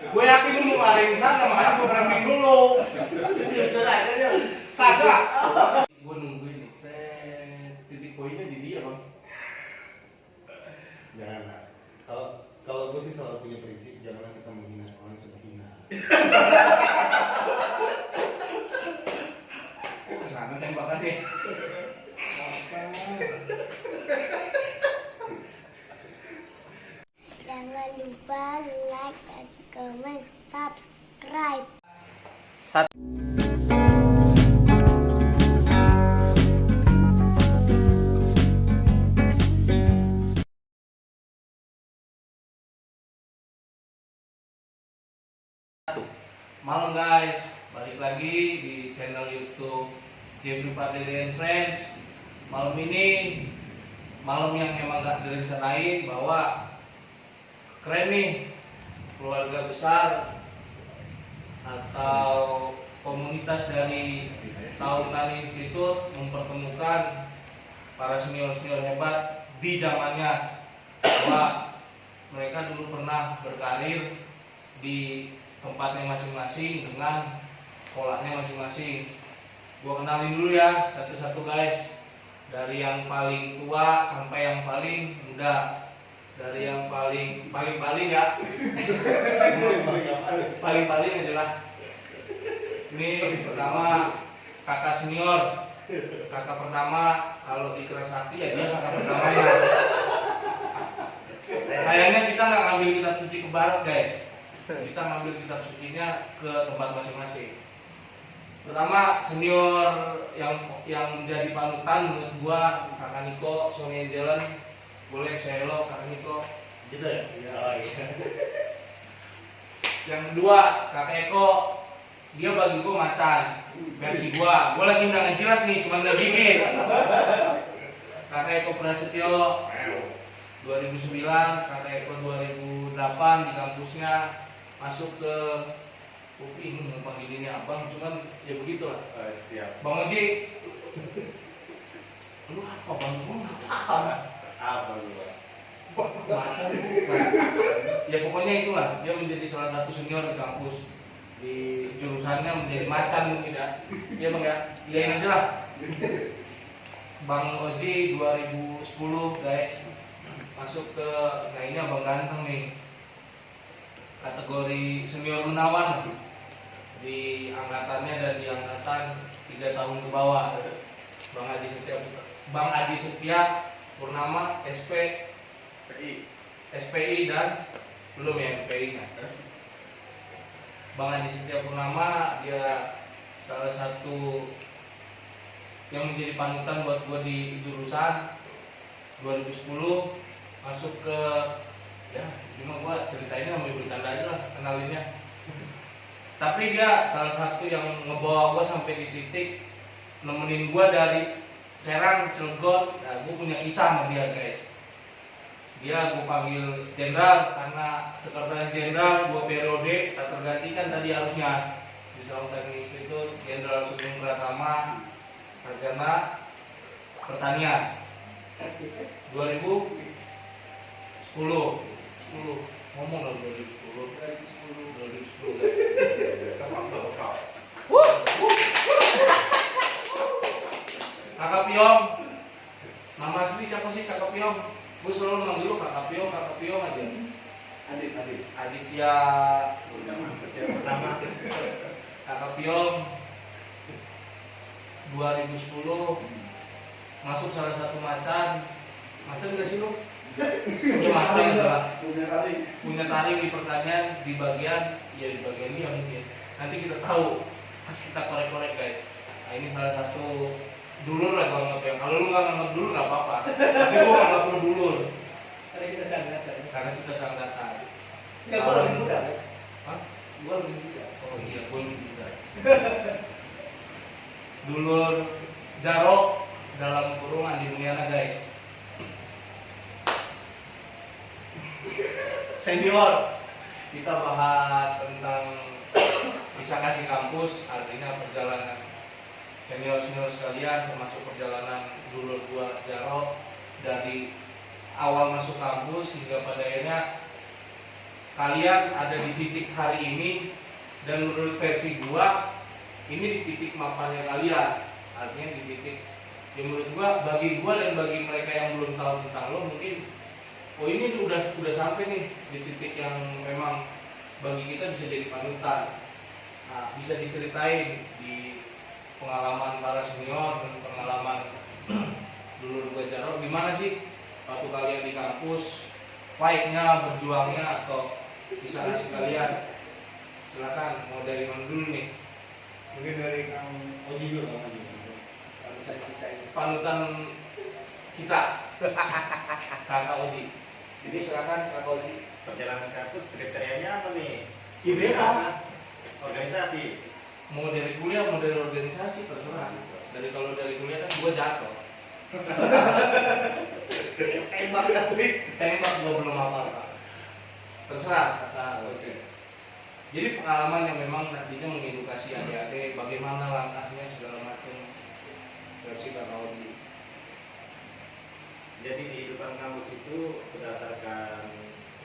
Gue yakin lu mau ngarahin sana, makanya gue briefing dulu. Saja. Gue nungguin nih, titik poinnya di dia bang. Jangan lah. Kalau gue sih selalu punya prinsip, janganlah kita menghina seorang yang sudah hina. Kesana tembakannya. Jangan lupa like dan comment, subscribe. Malam guys, balik lagi di channel YouTube Game Padeli and Friends. Malam ini malam yang emang gak direncanain, bahwa keren nih keluarga besar atau komunitas dari Saul Tani Institute mempertemukan para senior-senior hebat di zamannya, bahwa mereka dulu pernah berkarir di tempatnya masing-masing dengan polanya masing-masing. Gua kenalin dulu ya satu-satu guys, dari yang paling tua sampai yang paling muda. Dari yang paling ya paling aja lah. Ini pertama kakak senior, kakak pertama. Kalau di Kerasakti ya dia kakak pertamanya. Kayaknya kita nggak ngambil kitab suci ke barat guys, kita ngambil kitab sucinya ke tempat masing-masing. Pertama senior yang menjadi panutan menurut gua kakak Niko, Sony Angelen. Boleh saya lo kakak Niko Gitu ya? Iya. Yang kedua kakak Eko, dia bagi gua macan versi gua lagi udah ngejilat nih, cuma nggak bibir. Kakak Eko Prasetyo 2009, kakak Eko 2008 di kampusnya masuk ke UPI. Ini mau panggilinnya abang, cuman ya begitulah. Siap. Bang Oji, lu apa bang? Gua nggak paham. Apa lu? Macan bukan. Ya pokoknya itulah, dia menjadi salah satu senior di kampus, di jurusannya menjadi macan mungkin ya. Iya bang ya, iyain aja lah. Bang Oji 2010 guys, masuk ke, nah ini abang ganteng nih, kategori senior Gunawan di angkatannya dan di angkatan 3 tahun ke bawah. Bang Adi Setia Purnama SPI dan belum ya MPI nya. Bang Adi Setia Purnama dia salah satu yang menjadi panutan buat gue di jurusan 2010, masuk ke ya cuma gue ceritainnya sambil bercanda aja lah, kenalinnya. Tapi dia salah satu yang ngebawa gue sampai di titik nemenin gue dari Serang, Cilegon. Nah, gue punya kisah sama dia guys. Dia gue panggil jenderal karena sekretaris jenderal 2 periode tak tergantikan tadi harusnya di Saung Teknik Institut. Jenderal Sugeng Pratama, sarjana pertanian 2010 ngomong dong 2010 Kakak Piong, nama asli siapa sih kakak Piong? Gue selalu manggil lu kakak Piong aja. Aditya pertama. Kakak Piong 2010 masuk salah satu macan gak sih lu? Punya macan adalah punya taring di pertanian di bagian ini ya mungkin. Nanti kita tahu pas kita korek-korek guys. Nah, ini salah satu dulur lah kalau nggak. Kalau lu nggak nganggap dulur nggak apa-apa. Tapi gua nganggap lu dulur. Karena kita seangkatan. Enggak, gua lebih muda. Hah? Gua lebih muda. Oh iya, gua lebih muda. Dulur Jarok dalam kurung Andi Mulyana guys. Senior, kita bahas tentang bisa kasih kampus, artinya perjalanan senior sekalian, termasuk perjalanan dulur gua Jarok dari awal masuk kampus hingga pada akhirnya kalian ada di titik hari ini, dan menurut versi gua ini di titik mapannya kalian, artinya di titik yang menurut gua, bagi gua dan bagi mereka yang belum tahu tentang lo mungkin oh ini udah sampai nih di titik yang memang bagi kita bisa jadi panutan. Nah, bisa diceritain di pengalaman para senior dan pengalaman dulu gua Jarod, gimana sih waktu kalian di kampus, fight-nya, berjuangnya, atau bisa kasih kalian. Silakan, mau dari mana dulu nih? Mungkin dari Kang Oji dulu, Kang Oji. Panutan kita ini. Panutan kita, Kakak Oji. Jadi silakan Kak Oji. Perjalanan kampus kriterianya apa nih? Ya bebas. Organisasi. Mau dari kuliah, mau dari organisasi, terserah. Kalau dari kuliah kan gua jatuh. Tembak kali. Tembak gua belum apa-apa. Terserah kata Oji. Jadi pengalaman yang memang nantinya mengedukasi adik-adik bagaimana langkahnya segala macam, versi Kakak Oji. Jadi kehidupan kampus itu berdasarkan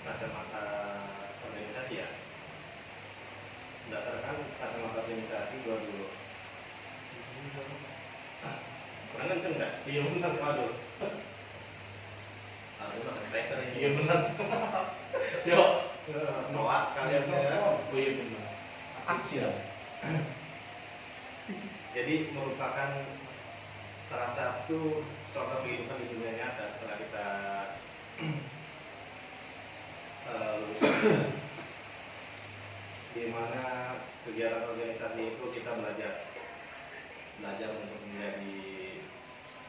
kacamata organisasi ya. Berdasarkan kacamata organisasi gua dulu. Kurang kenceng nggak? Iya benar. Waduh. Harusnya pakai speaker ini. Iya benar. Yuk. Noah sekalian ya. Oh iya benar. Siap. Jadi merupakan salah satu contoh kehidupan di dunia nyata setelah kita lulus kuliah. Di mana kegiatan organisasi itu kita belajar untuk menjadi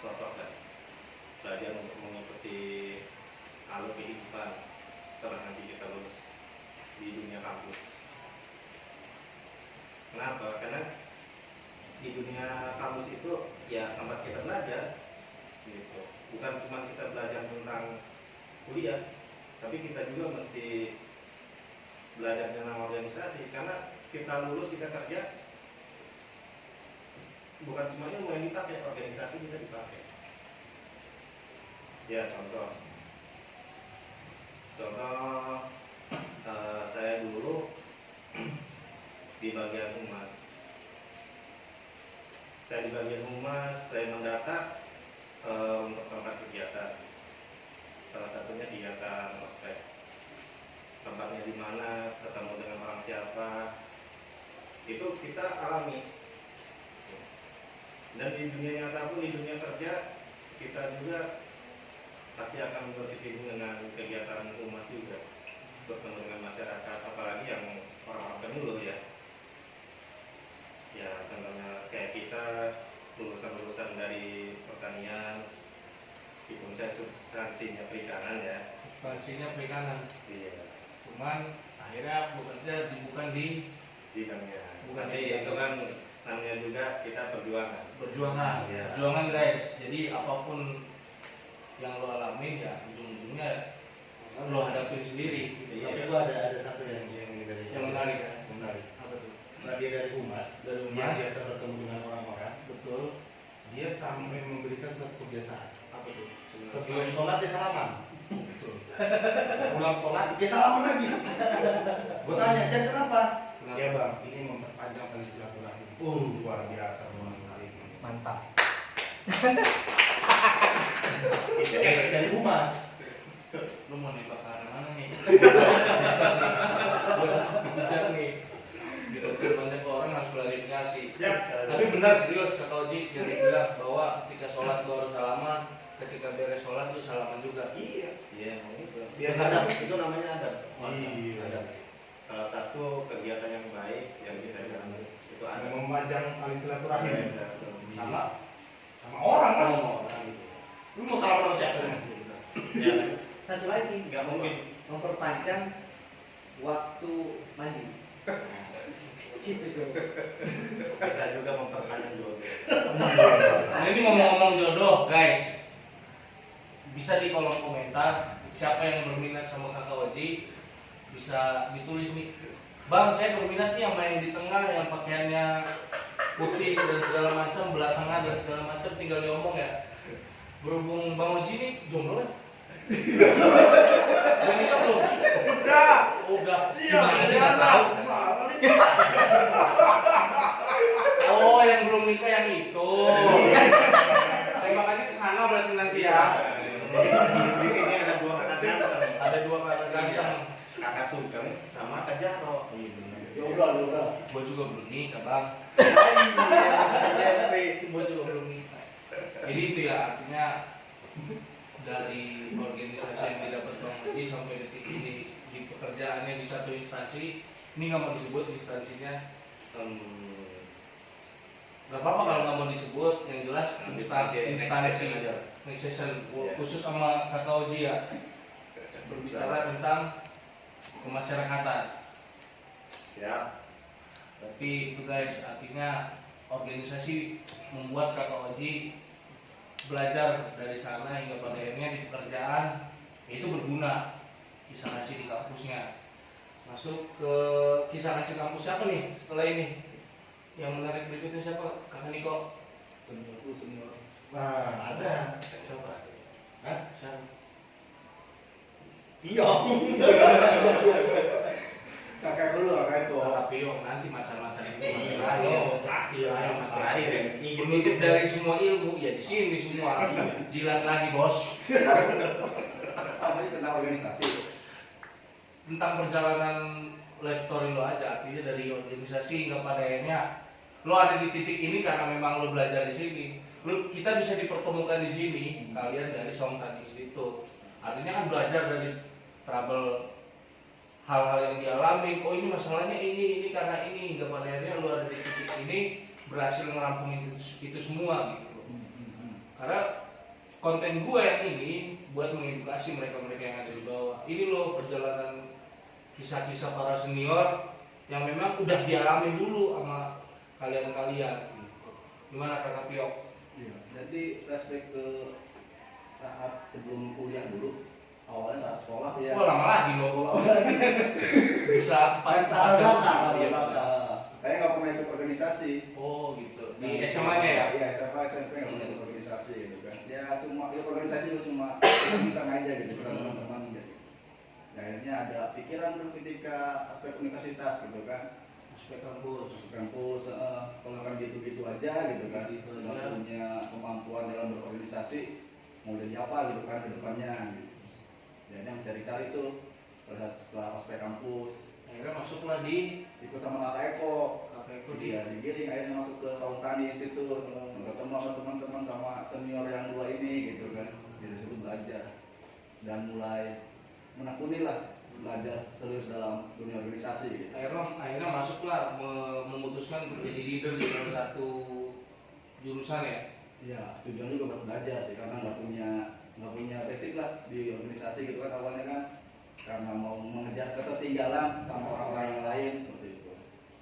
sosok dan belajar untuk mengikuti alur kehidupan setelah nanti kita lulus di dunia kampus. Kenapa? Karena di dunia kampus itu ya tempat kita belajar, gitu. Bukan cuma kita belajar tentang kuliah, tapi kita juga mesti belajar tentang organisasi. Karena kita lulus, kita kerja, bukan cuma ilmu yang dipakai, organisasi kita dipakai. Ya contoh saya dulu di bagian humas. Saya di bagian humas, saya mendata untuk tempat kegiatan. Salah satunya kegiatan ospek. Tempatnya di mana, ketemu dengan orang siapa, itu kita alami. Dan di dunia nyata pun, di dunia kerja, kita juga pasti akan berkecimpung dengan kegiatan humas juga, bertemu dengan masyarakat, apalagi yang orang-orang penyuluh ya. Ya contohnya kayak kita lulusan dari pertanian, meskipun saya substansinya perikanan ya. Substansinya perikanan. Iya. Cuman akhirnya bekerja bukan di bidangnya. Bukan Tapi di itu kan namanya juga kita perjuangan. Perjuangan. Iya. Perjuangan guys. Jadi apapun yang lo alamin ya ujung-ujungnya lo hadapin sendiri. Iya. Tapi gua ada satu yang ini dari Yang menarik ya. menarik. Apa tuh? Nah, dia dari humas, Dari dia humas. biasa bertemu dengan orang-orang. Betul. Dia sampai memberikan satu kebiasaan. Apa tuh? Sebelum sholat dia salaman. Pulang sholat dia salaman lagi. Gua tanya, "Jan kenapa?" Kenapa? Ya bang, ini memperpanjang tali silaturahmi. Luar biasa menarik. Mantap. Dari humas. Lu mau nembak ke arah mana nih? Dikejar nih. Gitu banyak orang harus klarifikasi. Ya. Tapi benar serius Kak Oji jadi bilang bahwa ketika sholat lu harus salaman, ketika beres sholat lu salaman juga. Iya. Iya, itu. Biar Adab, adab. itu namanya adab. Iya. Adab. Salah satu kegiatan yang baik yang kita jalani itu Ada adab. mempanjang tali silaturahmi. Sama Sama orang kan? orang gitu. Lu mau salaman sama siapa? Ya, Satu lagi, nggak mungkin. memperpanjang waktu mandi. Gitu tuh. Bisa juga memperpanjang jodoh. Nah ini ngomong-ngomong jodoh guys, bisa di kolom komentar siapa yang berminat sama Kakak Oji bisa ditulis nih, Bang saya berminat nih sama yang di tengah yang pakaiannya putih dan segala macam, belah tengah dan segala macam, tinggal diomong ya. Berhubung Bang Oji nih jomblo kan? Udah nikah belum? Udah. Oh, udah. Iya, Gimana sih nggak iyalah. tahu? Malah nih. Oh, yang belum nikah yang itu. Tembakannya ke sana berarti nanti ya. Di sini ada dua kakak ganteng. Ada dua kakak ganteng. Kakak Sugeng sama Kak Jaro. Iya benar. Yaudah. Gua juga belum nikah, Bang. Gua juga belum nikah. Jadi itu ya artinya dari organisasi yang tidak berpengaruh sampai detik ini di pekerjaannya di satu instansi, ini nggak mau disebut instansinya. Gak apa-apa kalau nggak mau disebut, yang jelas instansi next session khusus sama Kakak Oji ya, berbicara tentang kemasyarakatan. Ya. Berarti itu guys, artinya organisasi membuat Kakak Oji belajar dari sana hingga pada akhirnya di pekerjaan itu berguna. Kisah ngasih di kampusnya. Masuk ke kisah ngasih kampus siapa nih setelah ini? Yang menarik berikutnya siapa? Kakak Niko. Senior. Nah, Ada. Siapa? Hah? Siapa? Iya. Kakak dulu, kakak itu. Kakak Pio, nanti macam-macam ini. Iya. Terakhir, Terakhir ya. penutup dari semua ilmu ya di sini semua. Jilat lagi bos. Apa itu tentang organisasi? Tentang perjalanan life story lo aja, artinya dari organisasi hingga pada akhirnya lo ada di titik ini karena memang lo belajar di sini. Kita bisa dipertemukan di sini, kalian dari Songtan Institute. Artinya kan belajar dari trouble hal-hal yang dialami. Oh ini masalahnya ini karena ini hingga pada akhirnya lo ada di titik ini berhasil ngerampungin itu semua gitu. Karena konten gue yang ini buat mengedukasi mereka-mereka yang ada di bawah. Ini lo perjalanan kisah-kisah para senior yang memang udah dialami dulu sama kalian-kalian. Gimana Kakak Piok? Iya, jadi flashback ke saat sebelum kuliah dulu, awalnya saat sekolah ya. Oh lama lagi lo. Bisa 4 Rata-rata. Iya. Kayaknya nggak pernah ikut organisasi. Oh gitu. Di SMA-nya ya? Iya, SMA, SMP nggak pernah ikut organisasi gitu kan. Ya cuma ikut organisasi itu cuma bisa aja gitu kan teman-teman gitu. Nah, akhirnya ada pikiran tuh ketika aspek universitas gitu kan. Aspek kampus. Masuk kampus, kalau kan gitu-gitu aja gitu kan, Gitu nggak aja. punya kemampuan dalam berorganisasi, mau jadi apa gitu kan ke depannya gitu. Jadi yang cari-cari tuh pada setelah ospek kampus, Akhirnya masuklah di ikut sama Kakak Eko, Kakak itu di dia digiring akhirnya masuk ke Saung Tani situ, ketemu sama teman-teman sama senior yang dua ini gitu kan, dari situ belajar dan mulai menekuni lah belajar serius dalam dunia organisasi gitu. akhirnya masuklah memutuskan untuk jadi leader di salah satu jurusan ya. Iya, tujuannya juga buat belajar sih, karena nggak punya basic lah di organisasi gitu kan awalnya kan, karena mau mengejar ketertinggalan sama orang-orang yang lain seperti itu.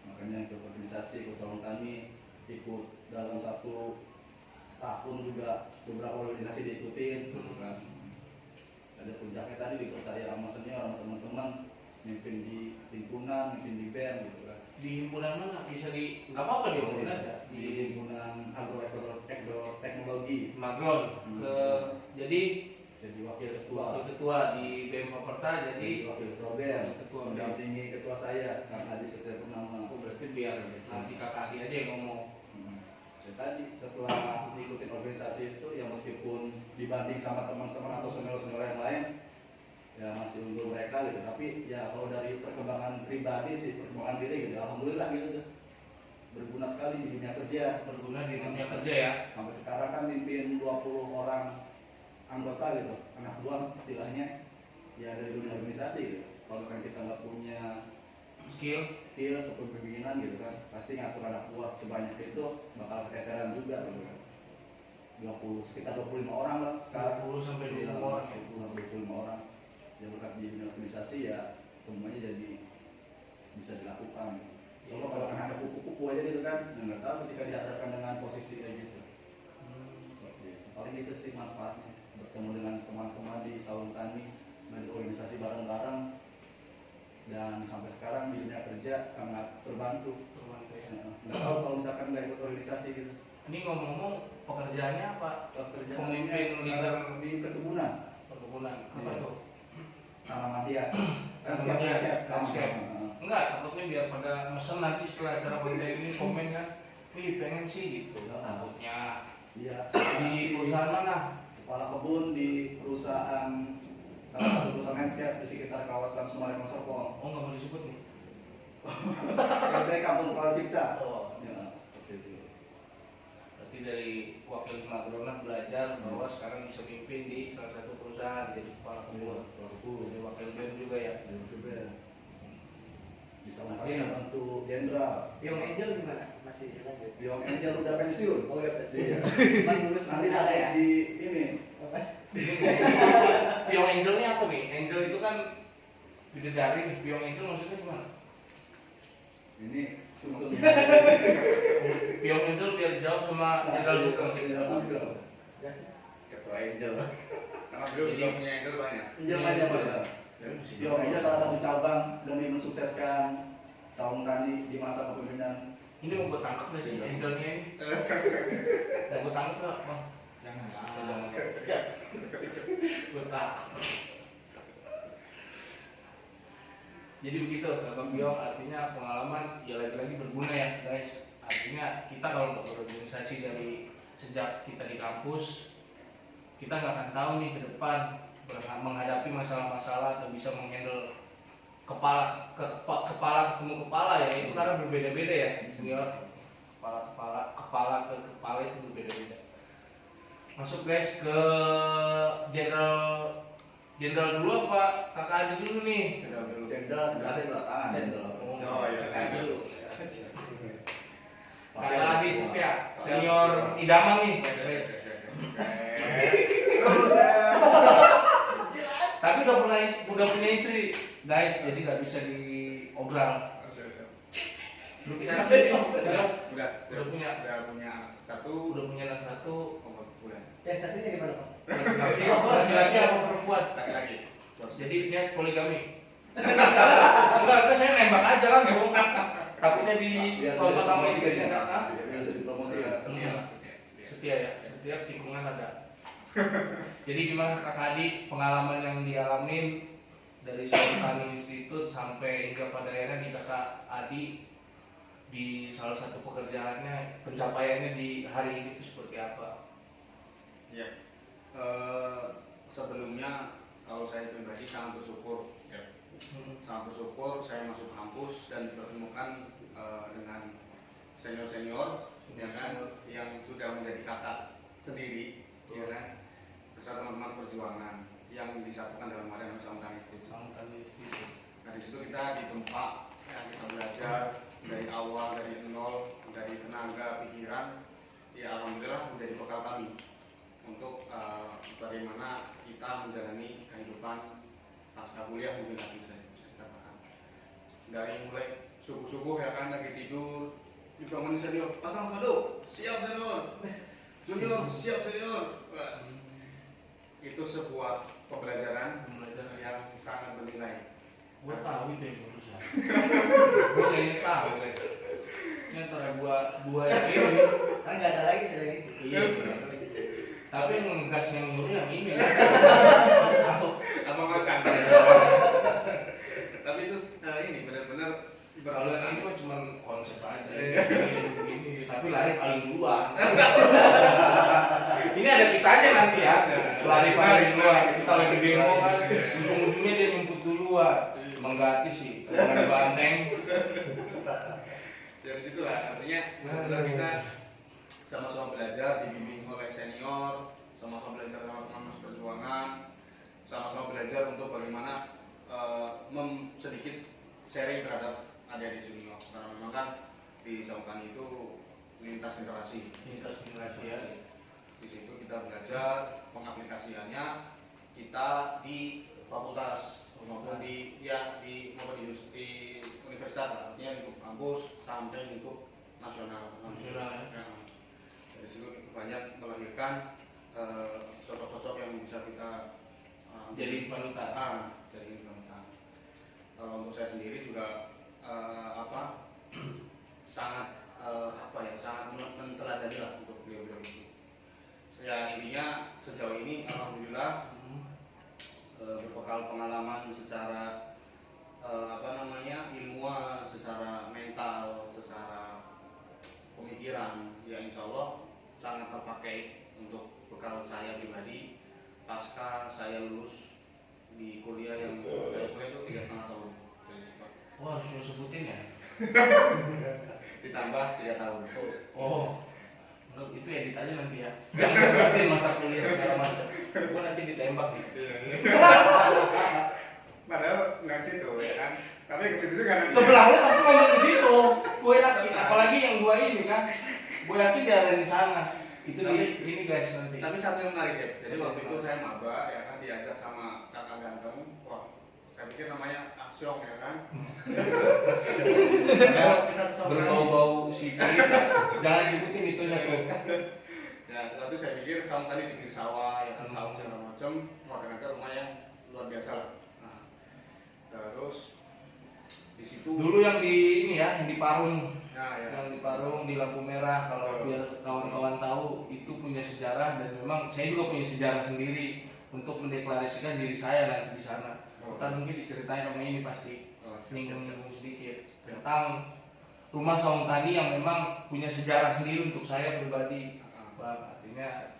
Makanya ikut organisasi, ikut Saung Tani, ikut dalam 1 tahun juga beberapa organisasi diikutin gitu kan. Ada puncaknya tadi di kota sama senior sama teman-teman, mimpin di himpunan, mimpin di band gitu kan. Di himpunan mana? Bisa di nggak apa-apa diomongin aja. Di himpunan agroteknologi, Magron ke jadi jadi wakil ketua. wakil ketua di BEM Faperta jadi Wakil ketua BEM, ketua BEM. mendampingi ketua saya karena di Setia Purnama. Oh, berarti biar nanti kakak Adi aja yang ngomong. Ya, tadi setelah ngikutin organisasi itu ya meskipun dibanding sama teman-teman atau senior-senior yang lain ya masih unggul mereka gitu, tapi ya kalau dari perkembangan pribadi sih, perkembangan diri gitu, alhamdulillah gitu tuh berguna sekali di dunia kerja. Berguna di dunia kerja ya. Sampai sekarang kan mimpin 20 orang anggota gitu, anak buah istilahnya ya dari dunia organisasi gitu. Kalau kan kita nggak punya Skill skill kepemimpinan gitu kan, pasti ngatur anak buah sebanyak itu bakal keteteran juga gitu kan. sekitar 25 orang lah sekarang. 20 sampai 25 Iya, orang ya. 25 orang. Ya berkat di dunia organisasi ya semuanya jadi bisa dilakukan. Coba kalau kan ada kupu-kupu aja gitu kan, ya nggak tahu ketika dihadapkan dengan posisi kayak gitu. Seperti itu. Paling itu sih manfaatnya, bertemu dengan teman-teman di Saung Tani, dari organisasi bareng-bareng, dan sampai sekarang di dunia kerja sangat terbantu. Terbantu ya. Nggak tahu kalau misalkan nggak ikut organisasi gitu. Ini ngomong-ngomong pekerjaannya apa? Pekerjaan Pemimpin leader di perkebunan. perkebunan. perkebunan. Apa Iya. tuh? Tanaman hias. Landscape. Enggak, takutnya biar pada mesen nanti setelah acara konten ini komen kan, wih pengen sih gitu. Takutnya Iya. di perusahaan mana? Kepala kebun di perusahaan salah satu perusahaan landscape di sekitar kawasan Sumarekon Serpong. Oh nggak mau disebut nih. Dari Kampung Kepala Cipta. Oh. Ya, seperti itu. Berarti dari wakil agronom belajar bahwa sekarang bisa pimpin di salah satu perusahaan jadi kepala kebun. Jadi wakil BEM juga ya. Bisa membantu jenderal. Piong Angel gimana? Masih lanjut? Piong Angel udah pensiun. Oh ya, Iya. Cuman lulus Nanti ada ya? di ini. Apa? Piong Angel ini apa nih? Angel itu kan bidadari nih. Piong Angel maksudnya gimana? Ini sungguh. Piong Angel biar dijawab sama Jenderal Sugeng. Jenderal Sugeng. Udah sih. Ketua Angel. Karena beliau juga punya angel banyak. Angel Iya, aja iya. Pak. Piong Angel salah satu cabang demi mensukseskan saung tani di masa kepemimpinan. Ini mau gue tangkap nggak sih Angelnya ini? Mau gue tangkap nggak, Bang? Jangan. Ya. Gue tangkap. Jadi begitu, Kakak Piong artinya pengalaman ya lagi-lagi berguna ya guys. Artinya kita kalau untuk berorganisasi dari sejak kita di kampus, kita nggak akan tahu nih ke depan menghadapi masalah-masalah atau bisa menghandle kepala ketemu kepala ya, itu karena berbeda-beda ya senior. Kepala ke kepala itu berbeda-beda. Masuk guys ke jenderal dulu apa kakak Adi dulu nih? Jenderal ada di belakangan. Jenderal. Oh iya, Kakak Adi dulu. Pakai Kakak Adi ada. Setia, senior idaman nih guys. Tapi udah punya istri guys, jadi nggak bisa diobral. Lu punya istri? Udah punya satu. udah punya anak satu. Bulan. Yang satunya di mana Pak? Laki-laki apa perempuan? Laki-laki. Jadi dia poligami. Enggak, saya nembak aja langsung. Takutnya di tonton sama istrinya karena Biar bisa dipromosi ya. setia ya, setiap tikungan ada. Jadi gimana Kak Adi pengalaman yang dialamin dari Saung Tani Institute sampai hingga pada akhirnya di Kakak Adi di salah satu pekerjaannya, pencapaiannya di hari ini itu seperti apa? Ya. Sebelumnya kalau saya pribadi sangat bersyukur, ya. Sangat bersyukur saya masuk kampus dan dipertemukan dengan senior-senior ya kan, yang sudah menjadi kakak sendiri, ya kan, bersama teman-teman perjuangan yang disatukan dalam wadah Saung Tani Institute. Saung Tani Institute. Nah di situ kita ditempa, ya, kita belajar dari awal, dari nol, dari tenaga, pikiran, ya alhamdulillah menjadi bekal kami untuk bagaimana kita menjalani kehidupan pasca kuliah, mungkin lagi bisa dikatakan. Dari mulai subuh-subuh ya kan, lagi tidur dibangunin senior, pasang madu, siap senior, junior, siap senior. Wah, itu sebuah pembelajaran yang sangat bernilai. Gue tahu itu yang urusan. Gue kayaknya tahu guys. Ini antara dua yang ini. Kan nggak ada lagi selain itu. Iya. Tapi yang ngegas yang nyuruh yang ini. Apa macan? Tapi itu ini benar-benar Kalau yang ini mah cuma konsep aja. Begini. Tapi lari paling duluan. Ini ada kisahnya nanti ya. Lari paling duluan. Kita lagi demo kan. Ujung-ujungnya dia nyemput duluan. Mengganti sih. Dengan banteng. Dari situ lah, artinya benar-benar kita sama-sama belajar, dibimbing oleh senior, sama-sama belajar sama teman perjuangan, sama-sama belajar untuk bagaimana sedikit sharing terhadap adik-adik junior. Karena memang kan di Saung Tani itu lintas generasi. Lintas generasi ya. Di situ kita belajar pengaplikasiannya kita di fakultas maupun di universitas, artinya lingkup kampus sampai lingkup nasional. Nasional, ya. Dari situ banyak melahirkan sosok-sosok yang bisa kita Jadi panutan. jadi panutan. Kalau untuk saya sendiri juga sangat sangat menteladani lah untuk beliau-beliau itu. Ya intinya sejauh ini alhamdulillah mental, secara pemikiran, ya insya Allah sangat terpakai untuk bekal saya pribadi pasca saya lulus di kuliah yang saya kuliah itu 3,5 tahun. Wah, harus lo sebutin ya. Ditambah 3 tahun. Oh, enggak, itu edit aja nanti ya. Jangan sebutin masa kuliah segala macam. Gua nanti ditembak gitu. Padahal nggak situ ya kan. Tapi ke situ juga nanti. Sebelahnya pasti ngomong di situ. Gue yakin, apalagi yang gua ini kan. Gue yakin dia ada di sana. Itu ini guys nanti. Tapi satu yang menarik ya. Jadi waktu itu saya maba ya kan diajak sama kakak ganteng. Wah, saya pikir namanya Asyong ya kan. Berbau-bau sipit. Jangan sebutin itunya tuh. Ya setelah itu saya pikir saung tadi di pinggir sawah ya kan saung segala macam. Wah ternyata rumah yang luar biasa lah. Nah, terus di situ Dulu yang di ini ya, yang di Parung. nah, ya. Yang di Parung di lampu merah, kalau biar kawan-kawan tahu itu punya sejarah, dan memang saya juga punya sejarah sendiri untuk mendeklarasikan diri saya nanti di sana. Ntar mungkin diceritain sama ini pasti nyinggung sedikit tentang rumah saung tani yang memang punya sejarah sendiri untuk saya pribadi. Bang, artinya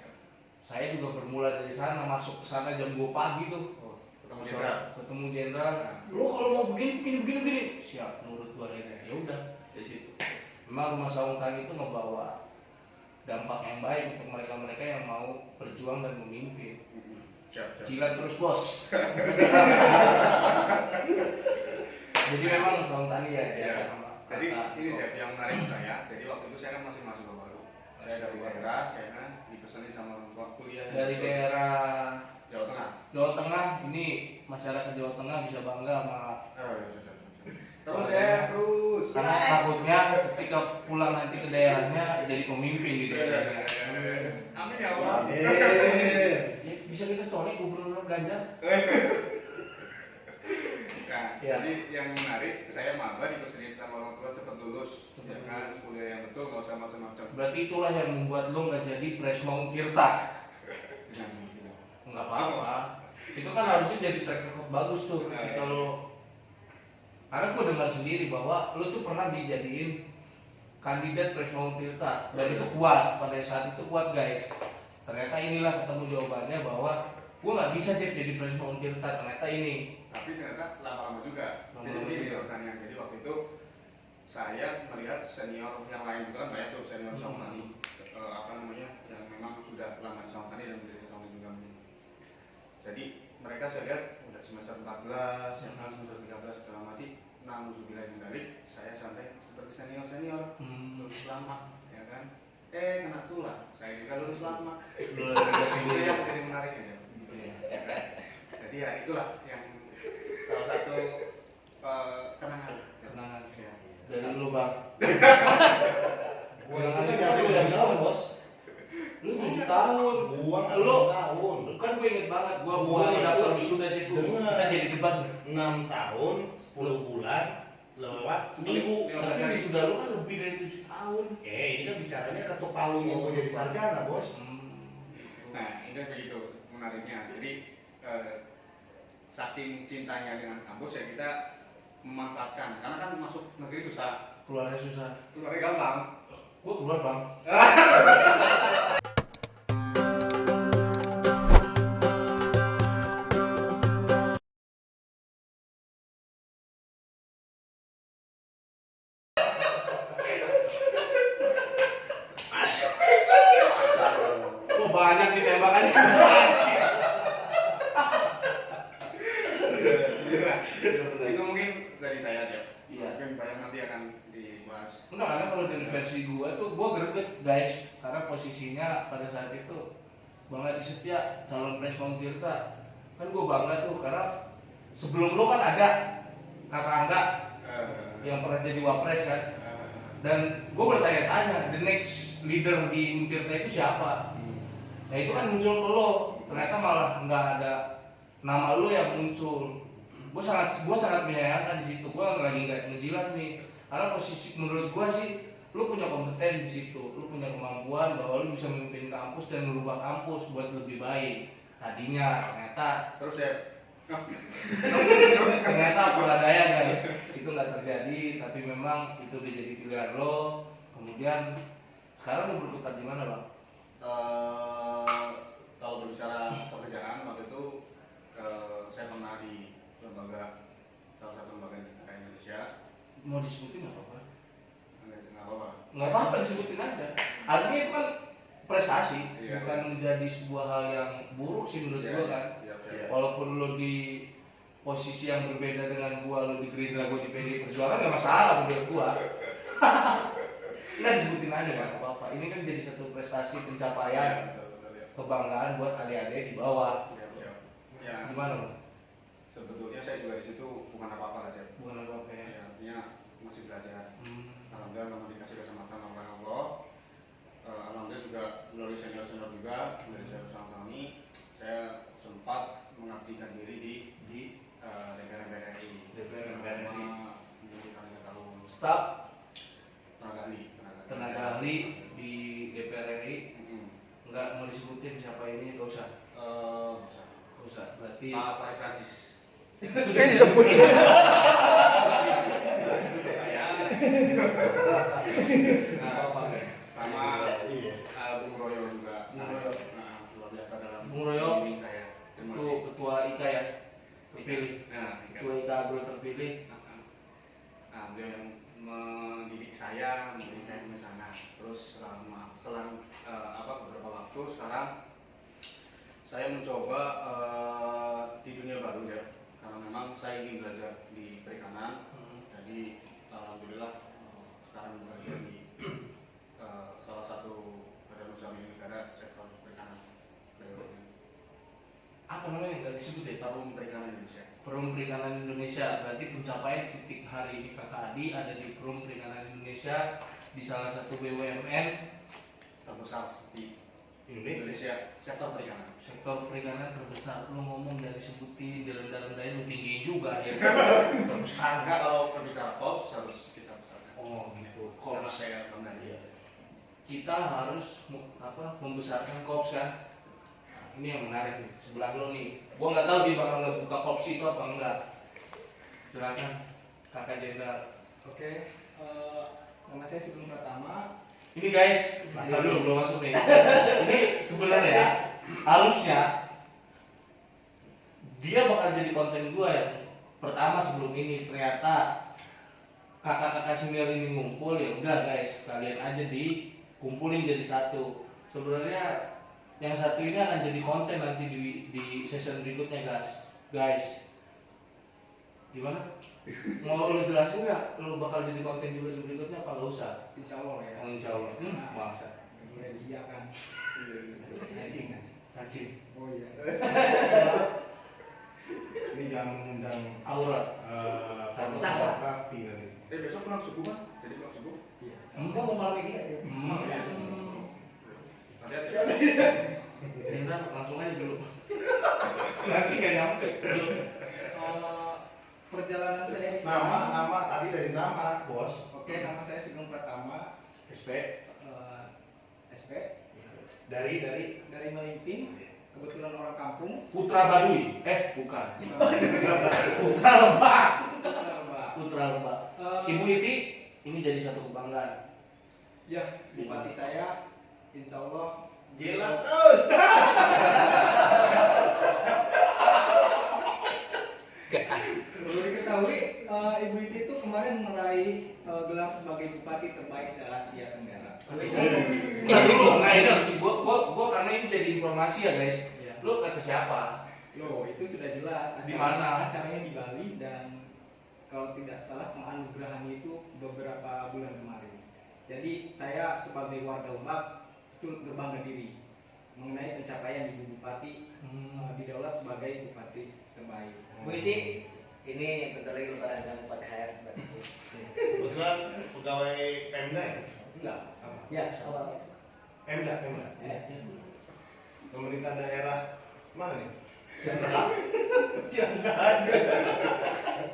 saya juga bermula dari sana, masuk ke sana jam 2 pagi tuh. Ketemu jenderal. Lo kalau mau begini, siap menurut gua ya udah dari situ. Memang rumah saung tani itu ngebawa dampak yang baik untuk mereka-mereka yang mau berjuang dan memimpin. Siap. Jilat terus bos. Jadi memang saung tani ya. Jadi ini Chef yang menarik saya. Jadi waktu itu saya kan masih mahasiswa baru. Saya dari daerah, ya kan, dipesanin sama orang tua kuliah. Dari daerah Jawa Tengah. Jawa Tengah, ini masyarakat Jawa Tengah bisa bangga sama. Terus ya, terus. Karena takutnya ketika pulang nanti ke daerahnya jadi pemimpin di daerahnya. Amin ya Allah. Ya, bisa kita colek gubernur Ganjar. Nah, Ya. jadi yang menarik saya maba dipesenin sama orang tua cepat lulus, ya kan, kuliah yang betul, nggak usah macam-macam. Berarti itulah yang membuat lo nggak jadi Presmaun Tirta. Nggak apa-apa. Itu kan harusnya jadi track record bagus tuh ketika lo. Karena gue dengar sendiri bahwa lo tuh pernah dijadiin kandidat Presmaun Tirta dan itu kuat, pada saat itu kuat guys. Ternyata inilah ketemu jawabannya bahwa gue nggak bisa jadi Presmaun Tirta, ternyata ini. Tapi ternyata lama-lama juga. Jadi Lama-lama begini juga. pertanyaan. Jadi waktu itu saya melihat senior yang lain juga kan banyak tuh senior saung tani, yang memang sudah lama di saung tani dan menjadi saung juga. Jadi mereka saya lihat udah semester 14, ya kan, semester 13 setelah mati. Nauzubillah min dzalik, saya santai seperti senior lulus lama, ya kan. Kena tulah, saya juga lulus lama. Itu yang jadi menarik ya. Ya kan? Jadi ya itulah yang salah satu kenangan. Ya. Dari lu bang. Gua itu kan udah tahun bos. Lu 7 tahun. Gua kan Lu 6 tahun. kan gue inget banget. Gua Gua daftar itu wisuda jadi dengar. kita jadi debat. 6 tahun, 10 bulan, lewat seminggu. Tapi wisuda lu kan lebih dari 7 tahun. Ini kan bicaranya ketuk palunya gua jadi sarjana bos. Nah, ini begitu menariknya. Jadi saking cintanya dengan kampus ya kita memanfaatkan. Karena kan masuk negeri susah, Keluarnya susah. keluarnya gampang. Gua keluar bang. Wah banyak nih tembakannya. Itu mungkin dari saya aja. Iya. Mungkin banyak nanti akan dibahas. Enggak, karena kalau dari versi gua tuh gua greget guys, karena posisinya pada saat itu Bang Adi Setia calon Presmaun Tirta. Kan gua bangga tuh karena sebelum lo kan ada Kakak Angga yang pernah jadi wapres kan. Dan gue bertanya-tanya, the next leader di Tirta itu siapa? Nah itu kan muncul ke lo, ternyata malah nggak ada nama lo yang muncul. Gue sangat menyayangkan di situ. Gue lagi nggak ngejilat nih, karena posisi menurut gue sih, lo punya kompeten di situ, lo punya kemampuan bahwa lo bisa memimpin kampus dan merubah kampus buat lebih baik. Tadinya ternyata Terus ya Ternyata pura daya guys, itu nggak terjadi, tapi memang itu udah jadi pilihan lo. Kemudian sekarang lo berkutat di mana bang? Kalau berbicara pekerjaan waktu itu saya pernah di salah satu lembaga di Indonesia. Mau disebutin nggak apa-apa? Nggak apa-apa. Nggak apa-apa, disebutin aja. Artinya itu kan prestasi, Iya. bukan menjadi sebuah hal yang buruk sih menurut gua kan. Iya. Walaupun lo di posisi yang berbeda dengan gua, lo di Gerindra, gua di PDI Perjuangan, nggak masalah menurut gua. Nggak disebutin aja nggak apa-apa. Ini kan jadi satu prestasi pencapaian, Betul, ya. kebanggaan buat adik-adik di bawah. Ya, Gimana bang? sebetulnya saya juga di situ bukan apa-apa aja. Bukan apa-apa ya. Ya, artinya masih belajar. Hmm. Alhamdulillah memang dikasih kesempatan oleh Allah. Alhamdulillah juga melalui senior-senior juga dari saya bersama kami, saya sempat mengabdikan diri di DPR RI. DPR RI. Selama 3 tahun. Staf Tenaga ahli di DPR RI. Mm-mm. Nggak mau disebutin siapa ini, nggak usah. Bisa. Nggak usah. Berarti Pak Farid Francis. Sama Bung Royo juga. Bung Royo. Luar biasa dalam Bung Royo bimbing saya. Terima itu kasih. ketua IKA ya, terpilih. Nah, Ketua IKA Agro terpilih. beliau yang mendidik saya ke sana. Terus selang beberapa waktu sekarang saya mencoba di dunia baru ya, karena memang saya ingin belajar di perikanan. Jadi alhamdulillah sekarang bekerja di salah satu badan usaha milik negara sektor perikanan. Apa namanya nggak disebut ya? Perum Perikanan Indonesia. Perum Perikanan Indonesia. Berarti pencapaian titik hari ini Kakak Adi ada di Perum Perikanan Indonesia, di salah satu BUMN Terbesar di Indonesia. Indonesia sektor perikanan. sektor perikanan terbesar. Lu ngomong dari sebutin dalam-dalamnya lu tinggiin juga ya. Terbesar. Enggak, kalau berbicara kops harus kita besarkan. Oh gitu. Karena Kops. saya bangga dia. Kita harus membesarkan kops kan. Ini yang menarik nih, sebelah lo nih. Gua nggak tahu dia bakal ngebuka kops itu apa enggak. Silakan Kakak Jenderal. Oke, nama saya Sugeng Pratama. Ini guys, ntar dulu belum masuk nih. Ini sebenarnya ya, halusnya dia bakal jadi konten gua yang pertama sebelum ini. Ternyata kakak-kakak senior ini ngumpul, ya udah guys, kalian aja dikumpulin jadi satu. Sebenarnya yang satu ini akan jadi konten nanti di season berikutnya guys. Gimana? Mau lu jelasin nggak? Lu bakal jadi konten juga di berikutnya apa nggak usah? Insya Allah ya. Oh, insya Allah. Masa. Boleh dia kan. Anjing. Rajin. Oh iya. Ini jangan mengundang Aurat. rapi nanti. Besok pulang subuh kan? Jadi pulang subuh. Iya. Enggak mau malam ini aja. Hati-hati. Yaudah, langsung aja dulu. Nanti nggak nyampe. Perjalanan saya di Nama tadi dari nama bos. Oke, nama saya Sugeng Pratama. SP. SP Dari dari Melimping. Kebetulan orang kampung. Putra Baduy. Bukan. Putra Lebak. Putra Lebak. Ibu Iti, ini jadi satu kebanggaan. Ya, bupati saya insya Allah Gila terus. perlu diketahui Ibu Iti itu kemarin meraih gelar sebagai bupati terbaik se Asia Tenggara. Nggak dulu, nggak ini sih. Gua karena ini jadi informasi ya guys. Ya. Lu kata siapa? Loh, itu sudah jelas. Di mana? Acaranya di Bali dan kalau tidak salah penganugerahannya itu beberapa bulan kemarin. Jadi saya sebagai warga Lebak turut berbangga diri mengenai pencapaian Ibu Bupati didaulat sebagai Bupati terbaik. Bu Iti, ini bentar lagi lebaran sama Bupati HR. Kebetulan pegawai Pemda ya? Enggak. Ya, awal. Pemda. Pemerintah daerah mana nih? Yang nggak ada.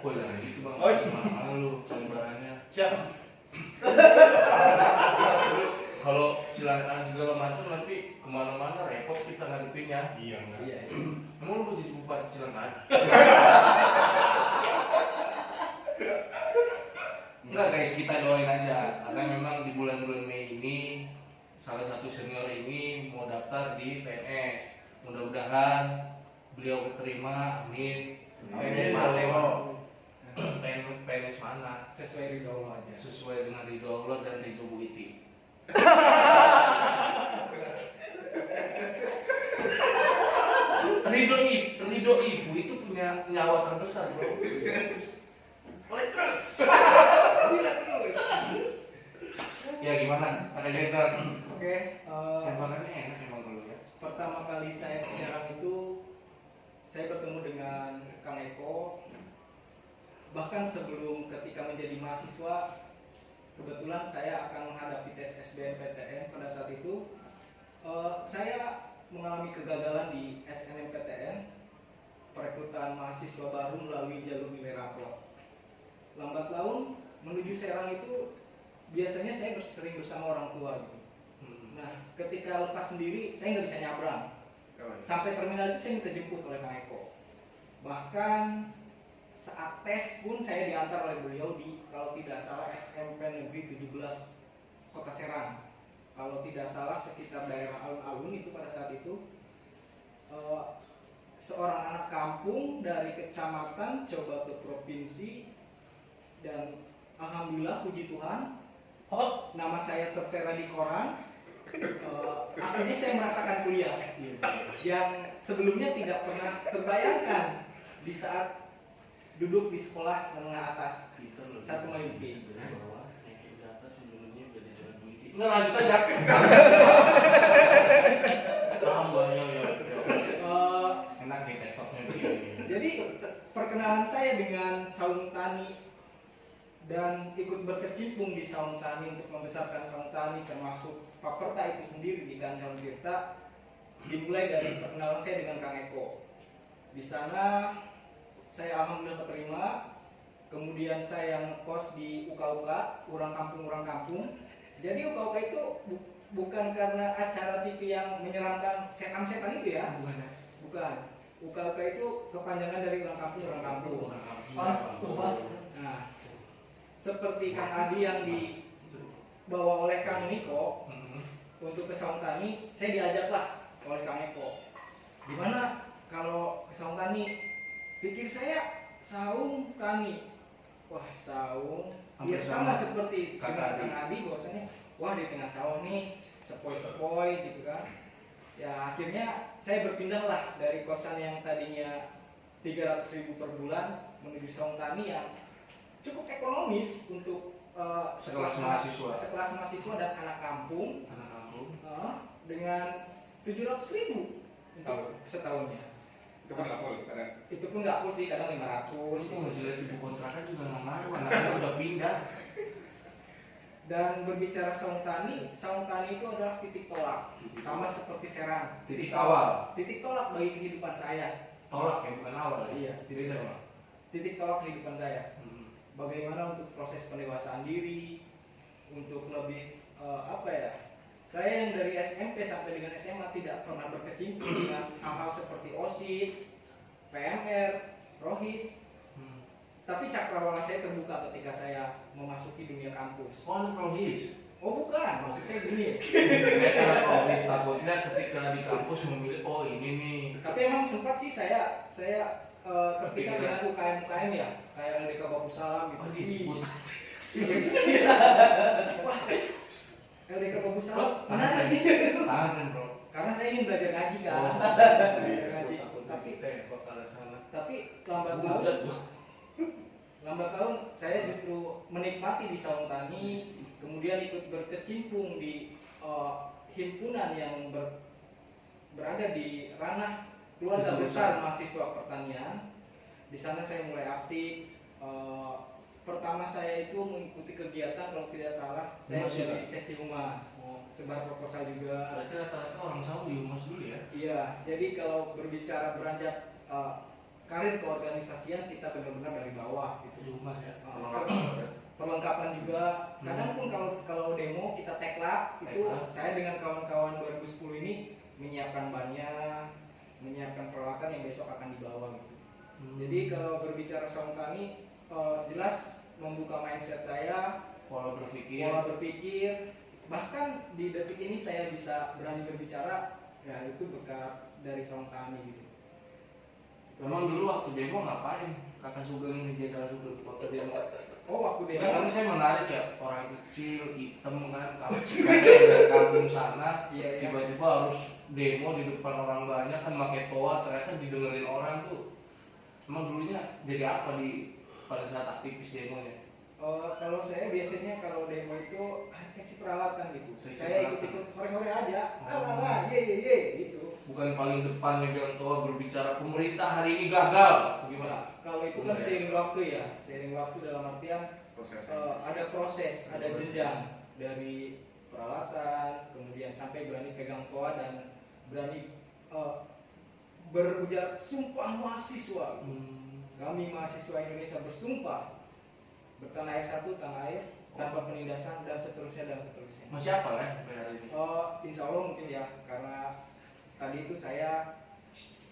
Wah, jangan gitu bang. Oh, Mana lu gambarannya? Siapa? Kalau kecelakaan segala macam nanti kemana-mana repot kita ngadepinnya. Iya enggak. Iya. Emang lu mau jadi bupati kecelakaan? Enggak guys, kita doain aja karena memang di bulan-bulan Mei ini salah satu senior ini mau daftar di PNS. Mudah-mudahan beliau keterima, amin. PNS mana? PNS mana? Sesuai ridho Allah aja. Sesuai dengan ridho Allah dan ridho Bu Iti. Ridho ibu itu punya nyawa terbesar, bro. Oleh terus. Gila terus. Ya gimana? Ada cerita? Oke, Tembakannya enak emang dulu ya. pertama kali saya ke Serang itu saya bertemu dengan Kang Eko. Bahkan sebelum ketika menjadi mahasiswa, kebetulan saya akan menghadapi tes SBMPTN pada saat itu. Saya mengalami kegagalan di SNMPTN, perekrutan mahasiswa baru melalui jalur nilai rapor. Lambat laun menuju Serang itu biasanya saya sering bersama orang tua gitu. Nah, ketika lepas sendiri saya nggak bisa nyabrang. Sampai terminal itu saya minta jemput oleh Kang Eko. Bahkan saat tes pun saya diantar oleh beliau di, kalau tidak salah, SMP Negeri 17 Kota Serang. Kalau tidak salah sekitar daerah alun-alun itu pada saat itu. Seorang anak kampung dari kecamatan coba ke provinsi, dan alhamdulillah puji Tuhan, nama saya tertera di koran. Akhirnya saya merasakan kuliah yang sebelumnya tidak pernah terbayangkan di saat duduk di sekolah menengah atas. Satu mimpi. Nggak lanjut aja. Tambahnya ya. Enak nih TikToknya begini. Jadi perkenalan saya dengan saung tani dan ikut berkecimpung di saung tani untuk membesarkan saung tani, termasuk Paperta itu sendiri di Kancang Tirta, dimulai dari perkenalan saya dengan Kang Eko. Di sana saya alhamdulillah keterima. Kemudian saya ngekos di UKUK, Urang Kampung. Jadi UKUK itu bukan karena acara TV yang menyeramkan setan-setan itu ya. Bukan. UKUK itu kepanjangan dari Urang Kampung. Nah, seperti Kang Adi yang dibawa oleh Kang Niko untuk ke saung tani, saya diajaklah oleh Kang Eko. Gimana kalau ke saung tani? Pikir saya saung tani. Wah, saung. Ya sama seperti Kang Adi bahwasanya, wah di tengah sawah nih sepoi-sepoi gitu kan. Ya akhirnya saya berpindahlah dari kosan yang tadinya 300.000 per bulan menuju saung tani yang cukup ekonomis untuk Sekelas mahasiswa dan anak kampung. Dengan 700.000 untuk setahunnya. Itu kan nggak full, kadang. Itu pun nggak full sih, kadang 500. Itu ngejilat ibu kontrakan juga nggak ngaruh, anaknya udah pindah. Dan berbicara saung tani itu adalah titik tolak, sama seperti Serang. Titik awal. Titik tolak bagi kehidupan saya. Tolak ya, bukan awal ya. Iya, Beda Pak. titik tolak kehidupan saya. Bagaimana untuk proses pendewasaan diri, untuk lebih saya yang dari SMP sampai dengan SMA tidak pernah berkecimpung dengan hal-hal seperti OSIS, PMR, Rohis. Tapi cakrawala saya terbuka ketika saya memasuki dunia kampus. Oh, Rohis. Oh bukan, maksud saya dunia. Mereka Rohis takutnya ketika di kampus memilih, oh ini nih. Tapi emang sempat sih saya terpikat dengan UKM ya, kayak LDK Babu Salam gitu. Wah, LDK Babu Salam menarik nih. Tahan bro. Karena saya ingin belajar ngaji kan. Belajar ngaji. Tapi lambat laun saya justru menikmati di saung tani, kemudian ikut berkecimpung di himpunan yang berada di ranah keluarga besar mahasiswa pertanian. Di sana saya mulai aktif. Pertama saya itu mengikuti kegiatan, kalau tidak salah saya jadi seksi humas, sebar proposal juga. Berarti rata-rata orang Saung di humas dulu ya? Iya, jadi kalau berbicara beranjak karir keorganisasian kita benar-benar dari bawah gitu. Di humas ya? perlengkapan juga. Kadang pun kalau demo kita teklak itu saya dengan kawan-kawan 2010 ini menyiapkan bannya, menyiapkan peralatan yang besok akan dibawa gitu. Jadi kalau berbicara sound kami jelas membuka mindset saya, pola berpikir, bahkan di detik ini saya bisa berani berbicara, ya itu berkat dari sound kami gitu. Memang dulu waktu demo ngapain Kakak Sugeng ini jadi Kakak Sugeng waktu demo? Oh waktu demo Kan saya menarik ya, orang kecil, hitam kan, kayak dari kampung sana, Iya. tiba-tiba harus demo di depan orang banyak kan pakai toa, ternyata didengerin orang tuh. Emang dulunya jadi apa pada saat aktivis demonya? Kalau saya biasanya kalau demo itu seksi peralatan gitu. Seksi Saya peralatan. ikut hore-hore aja. Oh. Ye gitu. Bukan paling depan megang toa berbicara pemerintah hari ini gagal, gimana? Nah, kalau itu kan seiring waktu ya. Seiring waktu dalam artian ada proses, ada jenjang dari peralatan, kemudian sampai berani pegang toa dan berani berujar sumpah mahasiswa. Kami mahasiswa Indonesia bersumpah bertanah air satu, tanah air tanpa penindasan dan seterusnya. Masih apa ya sampai hari ini? Insya Allah mungkin ya, karena tadi itu saya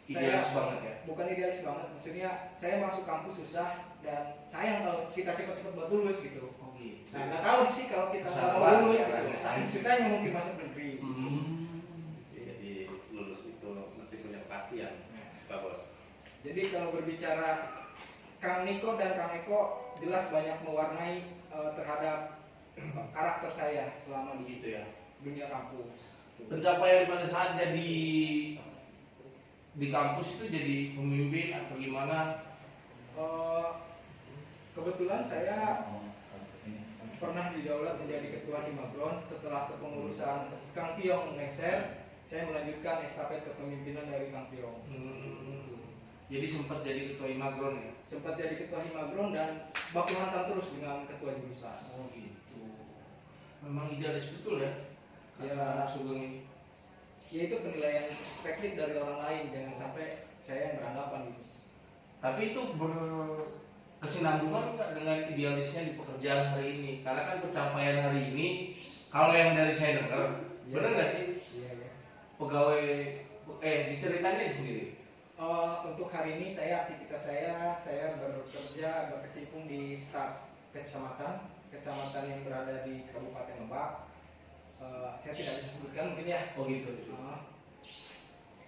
Idealis banget ya? bukan idealis banget, maksudnya saya masuk kampus susah dan sayang kalau kita cepat-cepat buat lulus gitu. Oh gitu. Nah, nggak tahu sih kalau kita Susah mau banget, lulus, ya, gitu. rasanya. Susahnya mungkin masuk negeri. Jadi lulus itu mesti punya kepastian, Pak Bos. Jadi kalau berbicara Kang Niko dan Kang Eko jelas banyak mewarnai terhadap karakter saya selama di Gitu ya. dunia kampus. Pencapaian pada saat jadi di kampus itu jadi pemimpin atau gimana? Kebetulan saya pernah didaulat menjadi ketua Himagron. Setelah kepengurusan Kang Piong lengser, saya melanjutkan estafet kepemimpinan dari Kang Piong. Jadi sempat jadi ketua Himagron ya? Sempat jadi ketua Himagron dan baku hantam terus dengan ketua jurusan. Oh gitu. Memang idealis betul ya? Ya. Kata Sugeng ini. Ya itu penilaian perspektif dari orang lain, jangan sampai saya yang beranggapan gitu. Tapi itu berkesinambungan nggak dengan idealisnya di pekerjaan hari ini? Karena kan pencapaian hari ini, kalau yang dari saya dengar, benar nggak sih? Iya. Pegawai, diceritain sendiri. Untuk hari ini aktivitas saya bekerja berkecimpung di staf kecamatan yang berada di Kabupaten Lebak. Saya tidak bisa sebutkan mungkin ya. Oh gitu.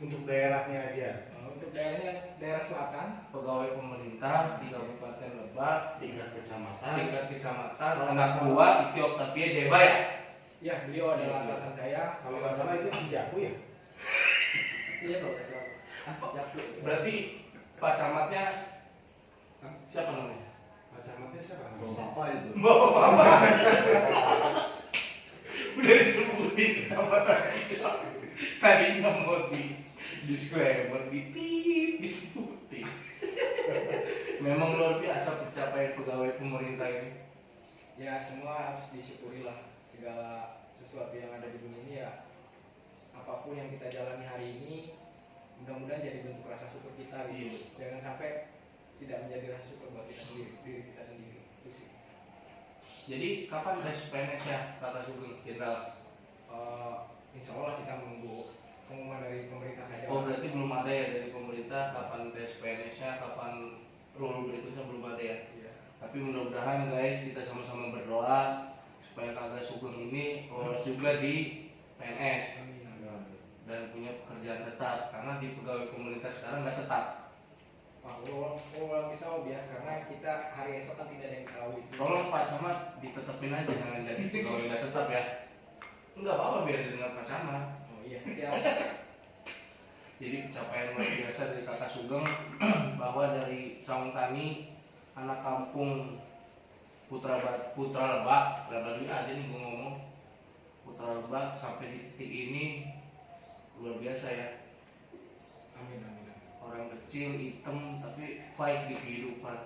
Untuk daerahnya aja. Untuk daerahnya daerah selatan. Pegawai pemerintah di Kabupaten Lebak, tingkat kecamatan. anak buah Iki Oktavia Jayabaya. Ya, beliau adalah atasan saya. Kalau nggak salah itu Cijaku ya. Iya, kalau nggak salah. Jaku. Berarti Pak Camatnya siapa namanya? Pak Camatnya siapa? Bapak itu. Bapak. Udah disebutin kecamatan kita. Tadinya mau di disclaimer, disebutin. Memang luar biasa pencapaian pegawai pemerintah ini. Ya, semua harus disyukurilah. Segala sesuatu yang ada di bumi ini ya, apapun yang kita jalani hari ini, mudah-mudahan jadi bentuk rasa syukur kita gitu. Jangan sampai tidak menjadi rasa syukur buat kita sendiri, diri kita sendiri. Itu sih. Jadi kapan tes PNS ya kata Sugeng Jenderal? Insya Allah kita menunggu pengumuman dari pemerintah saja. Oh berarti belum ada ya dari pemerintah kapan tes PNS-nya, kapan rule berikutnya belum ada ya? Iya. Tapi mudah-mudahan guys kita sama-sama berdoa supaya Kakak Sugeng ini lolos juga di PNS dan punya pekerjaan tetap, karena di pegawai pemerintah sekarang nggak tetap. Bisa ya, karena kita hari esok kan tidak ada yang tahu itu. Tolong Pak Camat ditetepin aja, jangan jadi pegawai nggak tetap ya. Enggak apa-apa biar didengar Pak Camat. Oh iya, siap. Jadi pencapaian luar biasa dari Kakak Sugeng bahwa dari Saung Tani, anak kampung Putra Lebak, lagi aja nih gue ngomong Putra Lebak sampai di titik ini luar biasa ya. Amin. Orang kecil, hitam, tapi fight di kehidupan.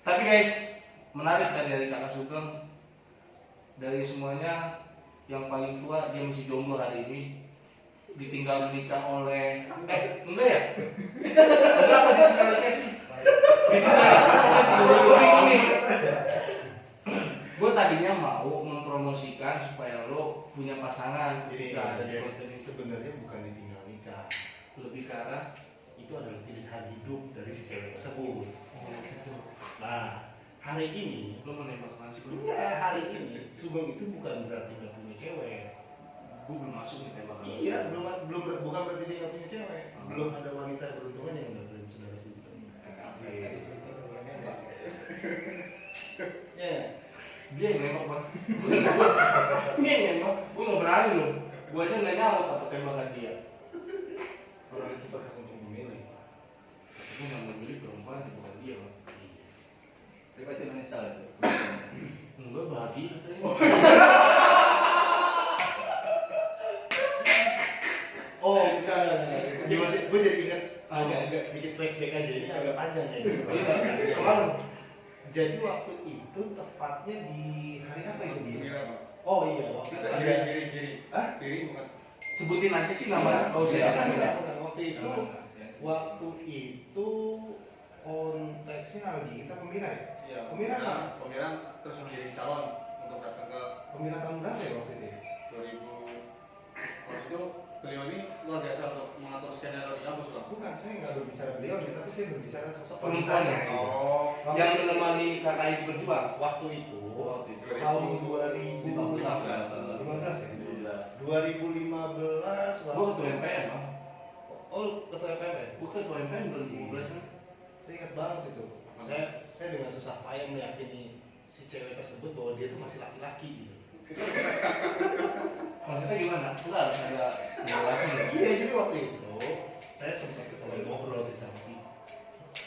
Tapi guys, menarik tadi dari Kakak Sugeng. Dari semuanya yang paling tua dia masih jomblo hari ini, ditinggal menikah oleh enggak ya? Enggak apa dia tinggal nikah sih? Gue tadinya mau mempromosikan supaya lo punya pasangan Jadi ketika ada di konten ini. sebenarnya bukan ditinggal nikah, Lebih ke arah itu adalah pilihan hidup dari si cewek tersebut. gitu. Nah, hari ini Lo menembak mana sih? enggak, hari ini Sugeng itu bukan berarti nggak punya cewek. Gue belum masuk nih tembakan. Iya, belum bukan berarti dia nggak punya cewek. Hmm. Belum ada wanita beruntungan yang udah beli saudara Sugeng. Ya, Dia yang nembak bang. Dia yang nembak. Gue nggak berani loh. Gue aja nggak nyaut apa tembakan dia. orang itu berhak untuk memilih. Gue nggak memilih perempuan bukan dia bang. Tapi pasti menyesal itu. Enggak bahagia katanya. Oh, enggak. Gue jadi ingat agak sedikit flashback aja. Ini agak panjang ya. Kemarin. Jadi waktu itu tepatnya di hari apa itu dia? Pengira, Pak. Oh iya, waktu itu ada. Diri. Hah? Diri bukan. Sebutin aja sih nama. Gak usah Iya, ya. bukan. Waktu itu konteksnya lagi kita pemilihan. Iya, Pemilihan apa? pemilihan terus menjadi calon untuk datang ke Pemilihan tahun berapa ya waktu itu? 2000. Waktu itu beliau ini luar biasa untuk mengatur skenario di kampus, Bang. Bukan, saya nggak berbicara beliau, tapi saya berbicara sosok Perempuan ya? wanitanya. Oh, Yang menemani KKI berjuang. Waktu itu Waktu itu. tahun 2015 ya? 2015 Gue ketua MPM bang. Oh, ketua MPM ya? Gue ketua MPM 2015 kan. Saya ingat banget itu. Saya dengan susah payah meyakini si cewek tersebut bahwa dia tuh masih laki-laki gitu. Maksudnya gimana? Lu harus ada penjelasan ya. Iya, jadi waktu itu saya sempat ngobrol sih sama si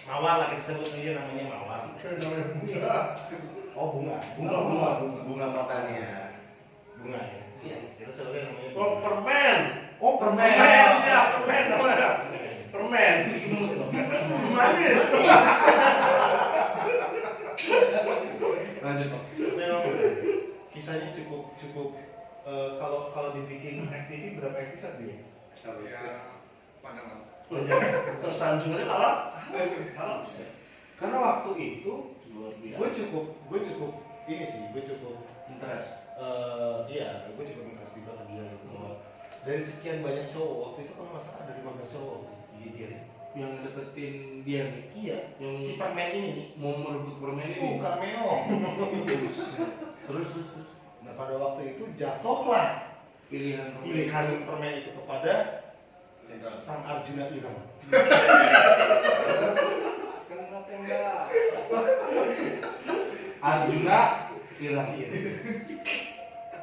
Mawar lah, kita sebut aja namanya Mawar. Oh, bunga matanya. Bunga ya. Iya. Kita sebutnya namanya. Oh, permen. Oh, permen. Ya, permen. Permen. Gimana tuh? Manis. Lanjut bang. Memang kisahnya cukup kalau dibikin FTV berapa episode dia? ya pandangan. Terus sanjungannya kalah. Karena waktu itu Luar gue biasa. cukup ini sih, gue cukup Interest. iya, gue cukup interest juga ke dia gitu. Dari sekian banyak cowok waktu itu kalau nggak salah ada 15 cowok di Jiri. Yang deketin dia nih. Iya, Yang si permen ini nih. mau merebut permen ini. Bukan meong. Terus. Nah pada waktu itu jatuhlah Pilihan permen itu kepada Jenderal. sang Arjuna Irang. Kena tembak. Arjuna hilang. Iya.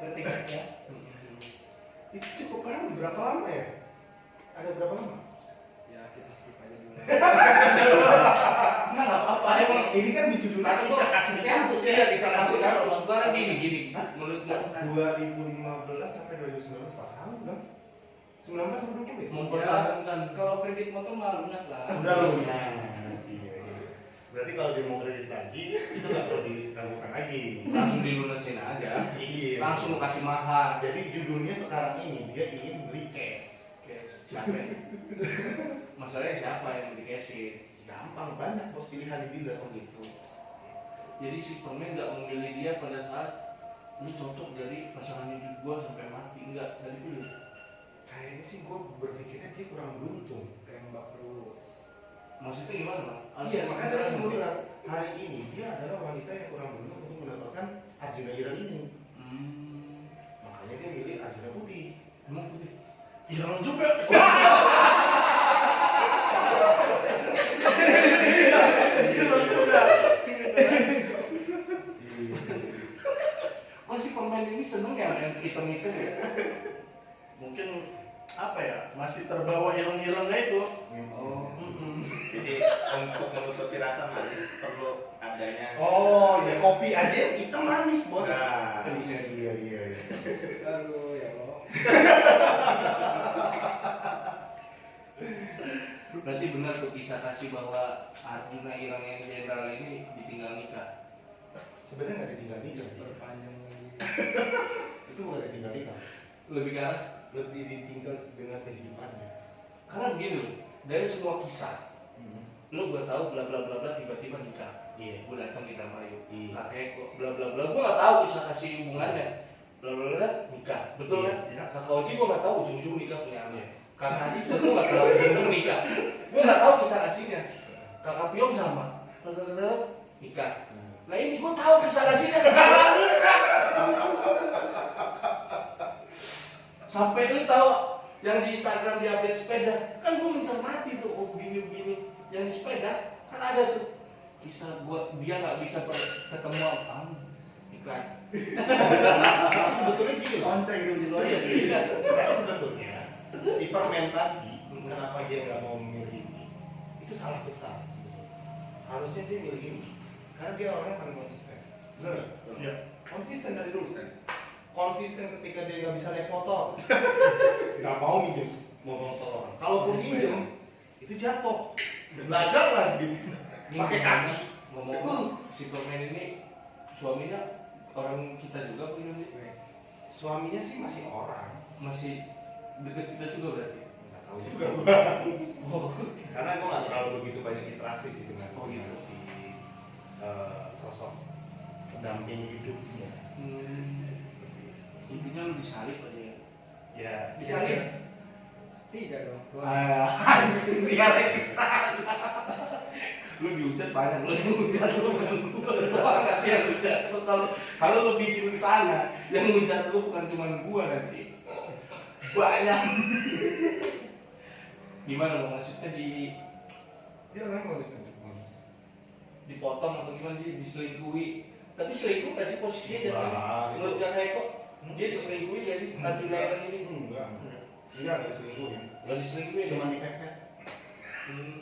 Berarti kan ya. Itu cukup lama. Berapa lama ya? Ada berapa lama? Ya kita skip aja dulu. Enggak apa-apa emang. Ini kan di judulnya kisah kasih di kampus ya. Iya, kisah kasih di kampus. Sekarang gini. Menurut gua 2015 sampai 2019 4 tahun kan? 19 sampai 20 ya? mempertahankan. Kalau kredit motor mah lunas lah. Udah lunas. Iya. Berarti kalau dia mau kredit lagi itu nggak perlu diragukan lagi. Langsung dilunasin aja. Iya. Langsung lu kasih mahar. Jadi judulnya sekarang ini dia ingin beli cash. Siapa? Masalahnya siapa yang dikasih? Gampang, banyak bos pilihan di dealer gitu. Jadi si permen nggak memilih dia pada saat lu cocok dari pasangan hidup gua sampai mati, enggak dari dulu. Kayaknya sih gue berpikirnya dia kurang beruntung. Tembak terus. Maksudnya gimana bang? Iya, makanya tadi gue bilang hari ini dia adalah wanita yang kurang beruntung untuk mendapatkan Arjuna Irang ini. Makanya dia milih Arjuna Putih. Emang putih? Irang juga. Kok si permen ini seneng ya yang hitam-hitam ya? Mungkin apa ya? Masih terbawa ireng-irengnya itu. Oh. Jadi untuk menutupi rasa manis perlu adanya. Oh, ya kopi aja hitam manis bos. Nah, Iya. Aduh ya Allah. Berarti benar tuh kisah kasih bahwa Arjuna Irang yang jenderal ini ditinggal nikah. Sebenarnya nggak ditinggal nikah. Perpanjang lagi. Itu bukan ditinggal nikah. Lebih ke arah, Lebih ditinggal dengan kehidupannya. karena begini loh, dari semua kisah lu gua tahu bla bla bla bla tiba-tiba nikah. Iya. Gua datang di Mario. Iya. Kakek kok bla bla bla, gua nggak tahu kisah kasih hubungannya. Bla bla bla nikah, betul kan? Iya. Kakak Oji gua nggak tahu ujung-ujung nikah punya anak. Kakak Adi juga gua nggak tahu ujung-ujung nikah. Gua nggak tahu kisah kasihnya. Kakak Piong sama, bla bla bla nikah. Nah ini gua tahu kisah kasihnya karena nikah. Sampai lu tahu yang di Instagram di update sepeda, kan gua mencermati tuh, oh begini-begini. Yang di sepeda kan ada tuh kisah buat dia nggak bisa ketemu apa iklan. Sebetulnya gini loh. Lonceng dulu di Serius, lonceng. tapi sebetulnya si permen tadi kenapa dia nggak mau memilih ini? Itu salah besar. Sebetulnya. Harusnya dia milih ini karena dia orangnya paling konsisten. Benar nggak? Iya. Konsisten dari dulu. Konsisten ketika dia nggak bisa naik motor, nggak mau minjem motor orang. Kalaupun minjem, itu jatuh, belajar lagi, pakai kaki. Ngomong si permen ini suaminya orang kita juga punya Suaminya sih masih orang, masih deket kita juga berarti. nggak tahu juga gua. Oh, Karena gua nggak terlalu begitu banyak interaksi sih dengan Oh, gitu. si sosok pendamping hidupnya. intinya lu disalip aja ya. Ya, Disalib? Tidak dong. Anjing dia lagi kesana. Lu dihujat banyak, lu yang hujat lu bukan gua. Gua nggak yang hujat lu. Kalau lu bikin kesana, yang hujat lu bukan cuma gua nanti. Banyak. Gimana lo maksudnya dia orangnya konsisten. dipotong atau gimana sih, diselingkuhi? Tapi selingkuh nggak sih posisinya Enggak, jatuhnya? itu- Menurut kakak Eko, dia diselingkuhi nggak sih? Arjuna Aaron ini? Enggak diselingkuhin. Nggak diselingkuhi, Cuma cuma dipepet.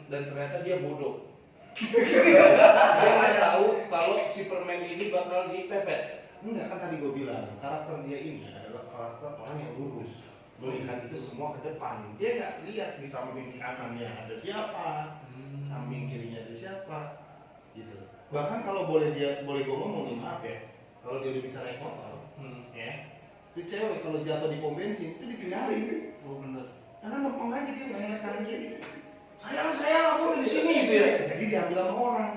dan ternyata dia bodoh. Dia nggak tahu kalau si permen ini bakal dipepet. Enggak, kan tadi gue bilang karakter dia ini adalah karakter orang yang lurus, melihat itu semua ke depan. Dia nggak lihat di samping kanannya ada siapa, samping kirinya ada siapa, gitu. Bahkan kalau boleh gue ngomong nih, maaf ya, kalau dia udah bisa naik motor, ya, itu cewek kalau jatuh di pom bensin itu ditinggalin. Oh bener. Karena lempeng aja dia nggak ngeliat kanan kiri. Sayang, aku di sini gitu ya. Jadi diambil sama orang.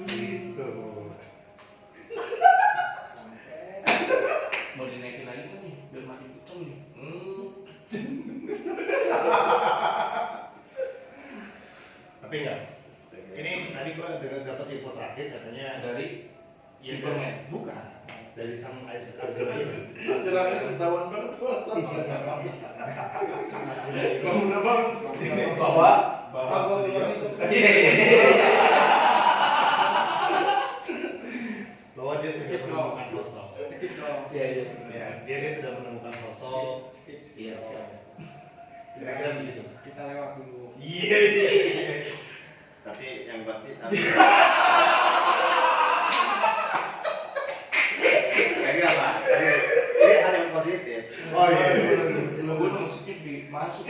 Gitu. Mau dinaikin lagi kan nih, biar makin kenceng nih. Tapi enggak. Ini tadi gua dapat info terakhir katanya Dari ya, si permen. bukan dari sang algoritma. Jelasnya ketahuan banget tuh. Sangat Kamu udah bang. Bahwa bahwa beliau bahwa dia sudah menemukan sosok. Skip dong. Iya. Ya, dia sudah menemukan sosok. Iya, siap. Kira-kira begitu. Kita lewat dulu. Iya. Tapi yang pasti kayak apa? Ini hal yang positif. Oh iya. Gue udah skip di masuk.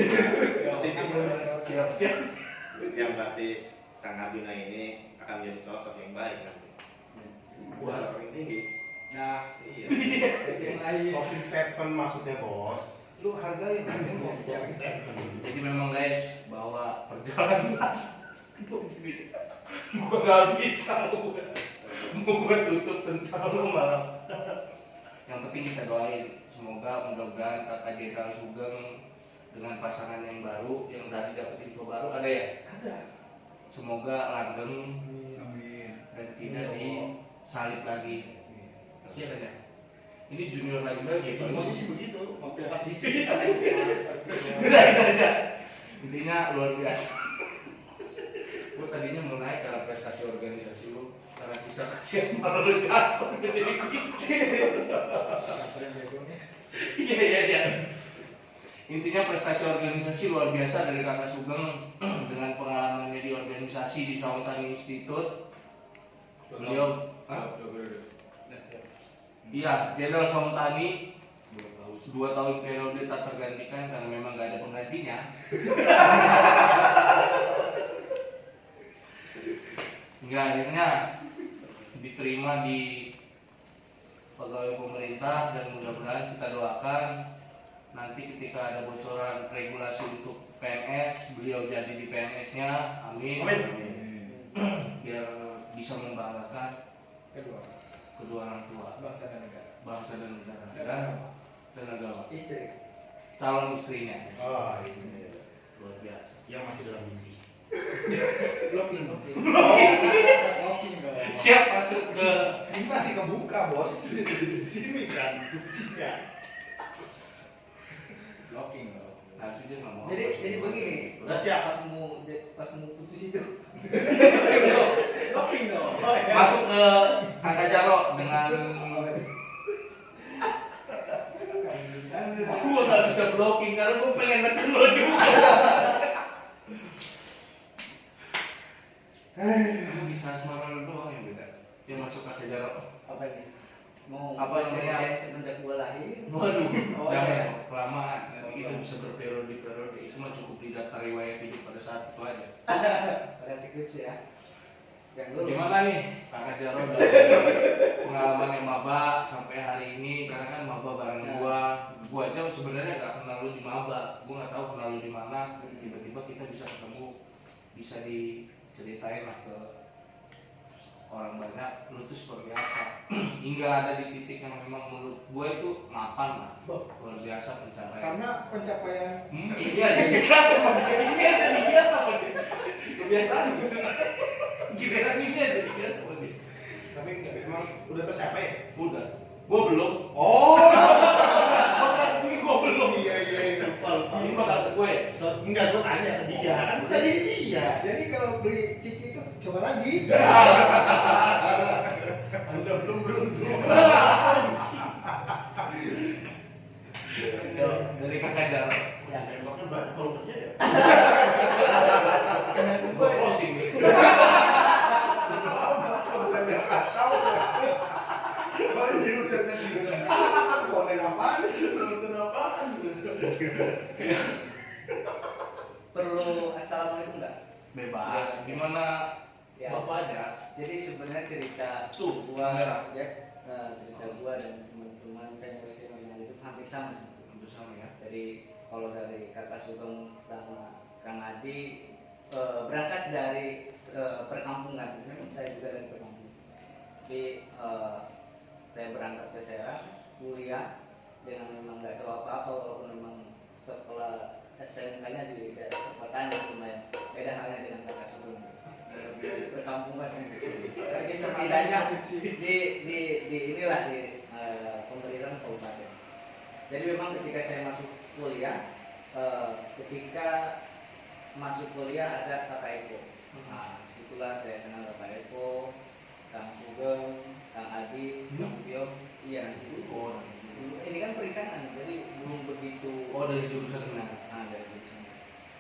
Positif. Siap. Yang pasti sang Arjuna ini akan menjadi sosok yang baik nanti. Wah. Sosok yang tinggi. Nah, Iya. yang lain. Closing statement maksudnya bos. Lu hargain bos closing statement. Jadi memang guys, bahwa perjalanan gue gak bisa mau gue tutup tentang lu malam. Yang penting kita doain, semoga mudah-mudahan kakak Jenderal Sugeng dengan pasangan yang baru, yang tadi dapat info baru ada ya? Ada. Semoga langgeng dan tidak disalib lagi. Iya kan ya? Ini junior lagi Semuanya sih begitu. Waktu pas di sini. Intinya luar biasa. Gue tadinya mau naik cara prestasi organisasi lu, karena bisa kasihan malah lu jatuh jadi Iya. Intinya prestasi organisasi luar biasa dari kakak Sugeng dengan pengalamannya di organisasi di Sautan Institute. Beliau, iya, Jenderal Sautani 2 tahun periode tak tergantikan karena memang gak ada penggantinya. Hingga akhirnya diterima di pegawai pemerintah dan mudah-mudahan kita doakan nanti ketika ada bocoran regulasi untuk PNS beliau jadi di PNS-nya, amin. biar bisa membanggakan Kedua, kedua orang tua, bangsa dan negara. bangsa dan negara, Dan dan agama, Istri. calon istrinya. Oh, ini Luar biasa. yang masih dalam mimpi. blocking dong. Siap masuk ke Ini masih kebuka, Bos. Sini kan kuncinya. Blocking dong. nanti dia nggak mau. Jadi begini. Udah siap. Pas mau putus itu. Blocking dong. Masuk ke Kakak Jaro dengan gua nggak bisa blocking karena gua pengen neken lo juga. Lu bisa asmara lu doang yang beda. Yang masuk Kakak Jaro. Apa ini? Mau Apa namanya? cerita semenjak gua lahir. Waduh, Oh, jangan iya. kelamaan. Nanti itu bisa berperiode-periode. Itu mah cukup di data riwayat hidup pada saat itu aja. Pada skripsi ya. Yang lulus. Gimana nih Kakak Jaro dari pengalaman yang maba sampai hari ini? Karena kan maba bareng gua aja sebenarnya nggak kenal lu di maba, gua nggak tahu kenal lu di mana. Tiba-tiba kita bisa ketemu, bisa diceritain lah ke orang banyak lu tuh seperti apa. Hingga ada di titik yang memang menurut gua itu mapan lah, luar biasa pencapaian. Karena pencapaian Iya, jadi keras sama dia. Ini jadi keras sama dia. Kebiasaan. Giliran ini aja jadi keras sama dia. Tapi emang udah tercapai? Udah. Gua belum. Oh. Ini gua belum. Iya, lupa. Ini bakal gue. Enggak, gua tanya ke dia. Kan tadi dia. jadi kalau beli chip itu coba lagi. Anda belum beruntung. Yo, dari Kakak Jaro. Ya, emangnya banyak kalau kerja ya. Gua closing nih. Bukannya kacau. Baru diucapnya bisa. Konten apaan? Konten apaan? Perlu assalamualaikum nggak? Bebas. Gimana Ya. Bapak aja? Jadi sebenarnya cerita Tuh, gua merah. Jack, cerita gua dan teman-teman senior itu hampir sama sih. Hampir sama ya. Jadi kalau dari Kakak Sugeng sama Kang Adi berangkat dari perkampungan, memang saya juga dari perkampungan. Tapi saya berangkat ke Serang, kuliah dengan memang nggak tahu apa-apa walaupun memang sekolah SMK-nya di daerah perkotaan lumayan beda halnya dengan Kakak Sugeng. Perkampungan tapi setidaknya di inilah di pemerintahan kabupaten. Jadi memang ketika saya masuk kuliah, ketika masuk kuliah ada Kakak Eko. Nah, disitulah saya kenal Kakak Eko, Kang Sugeng, Kang Adi, Kang Bio. Iya, Oh, ini kan perikanan, jadi belum begitu. oh dari jurusan mana? Nah, dari jurusan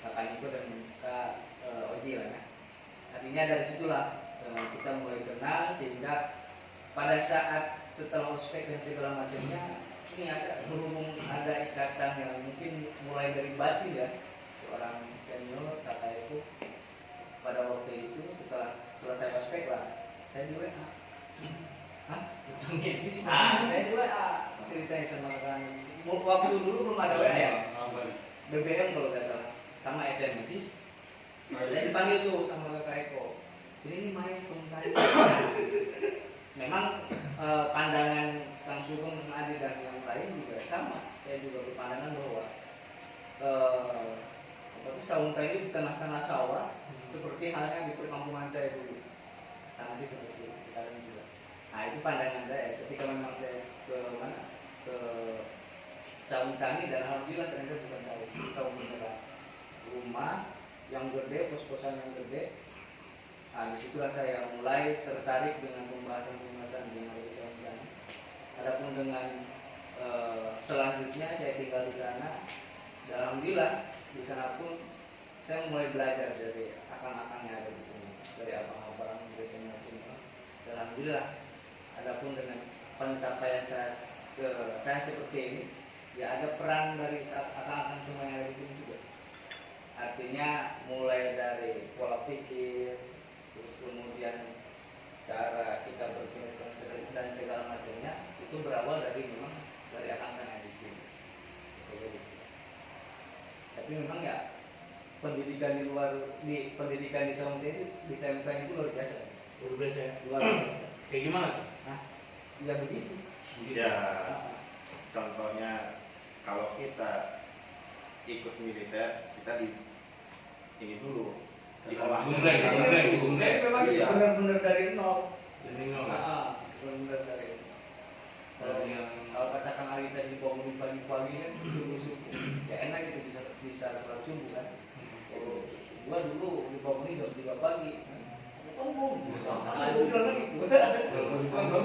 Kakak Eko dan Kak Oji lah ya. Artinya dari situlah kita mulai kenal sehingga pada saat setelah ospek dan segala macamnya ini ada berhubung ada ikatan yang mungkin mulai dari batin ya seorang senior Kakak Eko pada waktu itu setelah selesai ospek lah saya di WA. Hah? Saya di WA ceritanya sama kan waktu dulu belum ada WA ya. BBM kalau nggak salah sama SMS. Saya dipanggil tuh sama Kakak Eko, sini nih main sebentar. Memang pandangan Kang Sugeng, Kang Adi dan yang lain juga sama. Saya juga berpandangan bahwa saung kayu di tengah-tengah sawah seperti halnya di perkampungan saya dulu. Sama sih seperti sekarang juga. Nah itu pandangan saya. Ketika memang saya ke mana ke saung kami dan alhamdulillah ternyata bukan saung beneran rumah yang gede, pos-posan yang gede. Nah, disitulah saya mulai tertarik dengan pembahasan-pembahasan yang ada di sana. Adapun dengan selanjutnya saya tinggal di sana. Dan alhamdulillah di sana pun saya mulai belajar dari akang-akang yang ada di sini, dari abang-abang, dari senior-senior. Dan alhamdulillah, adapun dengan pencapaian saya seperti ini, ya ada peran dari akang-akang semua yang ada di sini juga. Artinya mulai dari pola pikir, terus kemudian cara kita berpikir dan segala macamnya itu berawal dari memang dari akang-akang yang di sini. Tapi memang ya pendidikan di Songte itu di Sempeng itu luar biasa. Luar biasa ya. Luar biasa. Kayak gimana tuh? Ya begitu. Ya, contohnya kalau kita ikut militer, kita di ini dulu diolah. Gumbleng, Jadi memang itu Iya. benar-benar dari nol. Jadi nol. Benar-benar dari nol. Dari yang Kalau kata Kang Ali tadi bangun pagi-pagi kan subuh-subuh, ya enak itu bisa sholat subuh kan. Kalau gua dulu dibangunin jam 3 pagi. Ngomong, bilang lagi.